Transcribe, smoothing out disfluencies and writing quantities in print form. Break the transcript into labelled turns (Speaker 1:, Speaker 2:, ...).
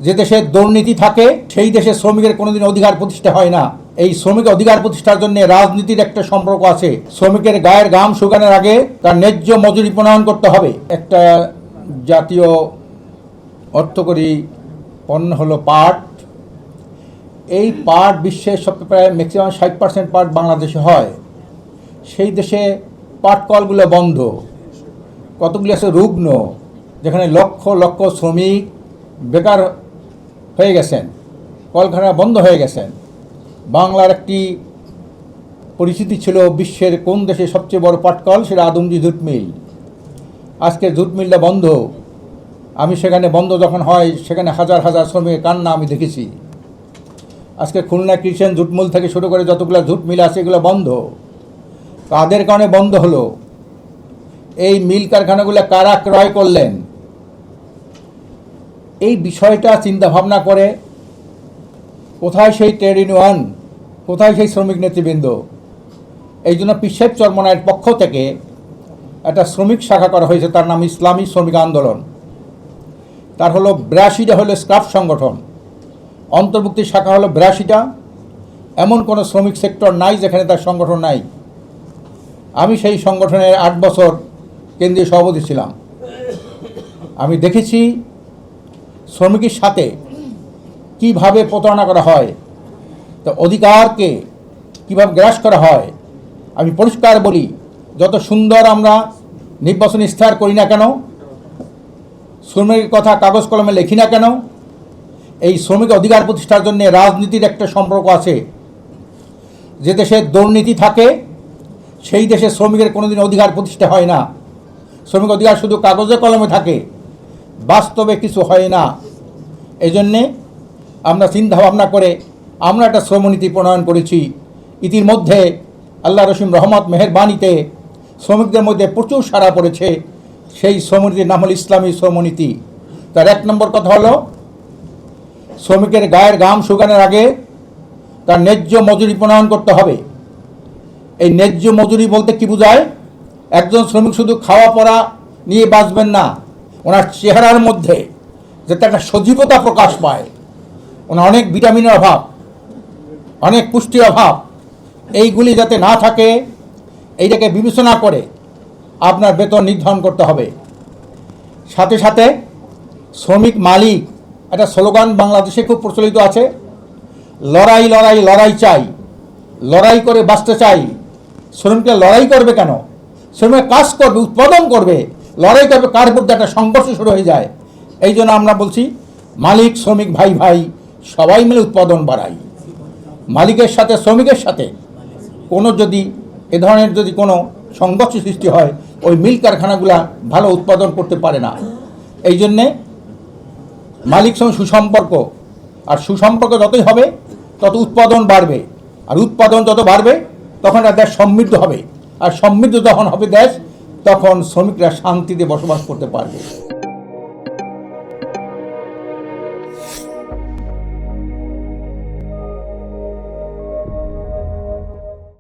Speaker 1: যে দেশে দুর্নীতি থাকে সেই দেশে শ্রমিকের কোনোদিন অধিকার প্রতিষ্ঠা হয় না। এই শ্রমিক অধিকার প্রতিষ্ঠার জন্য রাজনীতির একটা সম্পর্ক আছে। শ্রমিকের গায়ের ঘাম শুকানোর আগে তার ন্যায্য মজুরি প্রণয়ন করতে হবে। একটা জাতীয় অর্থকরী পণ্য হলো পাট। এই পাট বিশ্বের সবচেয়ে প্রায় ম্যাক্সিমাম 60% পাট বাংলাদেশে হয়। সেই দেশে পাট কলগুলো বন্ধ, কতগুলি আছে রুগ্ন, যেখানে লক্ষ লক্ষ শ্রমিক বেকার হয়ে গেছেন, কলকারখানা বন্ধ হয়ে গেছেন। বাংলার একটি পরিচিতি ছিল বিশ্বের কোন দেশে সবচেয়ে বড় পাটকল, সেটা আদমজি জুট মিল। আজকে জুট মিলটা বন্ধ। আমি সেখানে বন্ধ যখন হয় সেখানে হাজার হাজার শ্রমিকের কান্না আমি দেখেছি। আজকে খুলনা কৃষণ জুট মিল থেকে শুরু করে যতগুলো জুট মিল আছে এগুলো বন্ধ। কাদের কারণে বন্ধ হলো? এই মিল কারখানাগুলো কারা ক্রয় করলেন? এই বিষয়টা চিন্তা ভাবনা করে কোথায় সেই ট্রেড ইউনিয়ন, কোথায় সেই শ্রমিক নেতৃবৃন্দ? এই জন্য পীর সাহেব চরমনায়ের পক্ষ থেকে একটা শ্রমিক শাখা করা হয়েছে, তার নাম ইসলামী শ্রমিক আন্দোলন। তার হলো 82টা হলো স্টাফ সংগঠন, অন্তর্ভুক্তি শাখা হলো 82টা। এমন কোনো শ্রমিক সেক্টর নাই যেখানে তার সংগঠন নাই। আমি সেই সংগঠনের 8 বছর কেন্দ্রীয় সভাপতি ছিলাম। আমি দেখেছি শ্রমিকের সাথে কিভাবে প্রতারণা করা হয়, তো অধিকারকে কিভাবে গ্রাস করা হয়। আমি পরিষ্কার বলি, যত সুন্দর আমরা নির্বাচনী ইশতেহার করি না কেন, শ্রমিকের কথা কাগজ কলমে লিখি না কেন, এই শ্রমিক অধিকার প্রতিষ্ঠার জন্য রাজনীতির একটা সম্পর্ক আছে। যে দেশে দুর্নীতি থাকে সেই দেশে শ্রমিকের কোনোদিন অধিকার প্রতিষ্ঠা হয় না। শ্রমিক অধিকার শুধু কাগজে কলমে থাকে, বাস্তবে কিছু হয় না। এই জন্যে আমরা চিন্তা ভাবনা করে আমরা একটা শ্রমনীতি প্রণয়ন করেছি। ইতিমধ্যে আল্লাহ রসিম রহমত মেহেরবানিতে শ্রমিকদের মধ্যে প্রচুর সাড়া পড়েছে। সেই শ্রমনীতির নাম হল ইসলামী শ্রমনীতি। তার 1 নম্বর কথা হলো, শ্রমিকের গায়ের ঘাম শুকানোর আগে তার ন্যায্য মজুরি প্রণয়ন করতে হবে। এই ন্যায্য মজুরি বলতে কি বোঝায়? একজন শ্রমিক শুধু খাওয়া পড়া নিয়ে বাঁচবেন না, ওনার চেহারার মধ্যে যাতে একটা সজীবতা প্রকাশ পায়। ওনার অনেক ভিটামিনের অভাব, অনেক পুষ্টির অভাব, এইগুলি যাতে না থাকে, এইটাকে বিবেচনা করে আপনার বেতন নির্ধারণ করতে হবে। সাথে সাথে শ্রমিক মালিক একটা স্লোগান বাংলাদেশে খুব প্রচলিত আছে, লড়াই লড়াই লড়াই চাই, লড়াই করে বাঁচতে চাই। শ্রমিকরা লড়াই করবে কেন? শ্রমিক কাজ করবে, উৎপাদন করবে, লড়াই করবে কার মধ্যে একটা সংঘর্ষ শুরু হয়ে যায়। এই জন্য আমরা বলছি মালিক শ্রমিক ভাই ভাই সবাই মিলে উৎপাদন বাড়াই। মালিকের সাথে শ্রমিকের সাথে কোনো যদি এ ধরনের যদি কোনো সংঘর্ষ সৃষ্টি হয়, ওই মিল কারখানাগুলা ভালো উৎপাদন করতে পারে না। এই জন্যে মালিক সঙ্গে সুসম্পর্ক, আর সুসম্পর্ক যতই হবে তত উৎপাদন বাড়বে, আর উৎপাদন যত বাড়বে তখন একটা দেশ সমৃদ্ধ হবে, আর সমৃদ্ধ যখন হবে দেশ, তখন শ্রমিকরা শান্তিতে বসবাস করতে পারবে।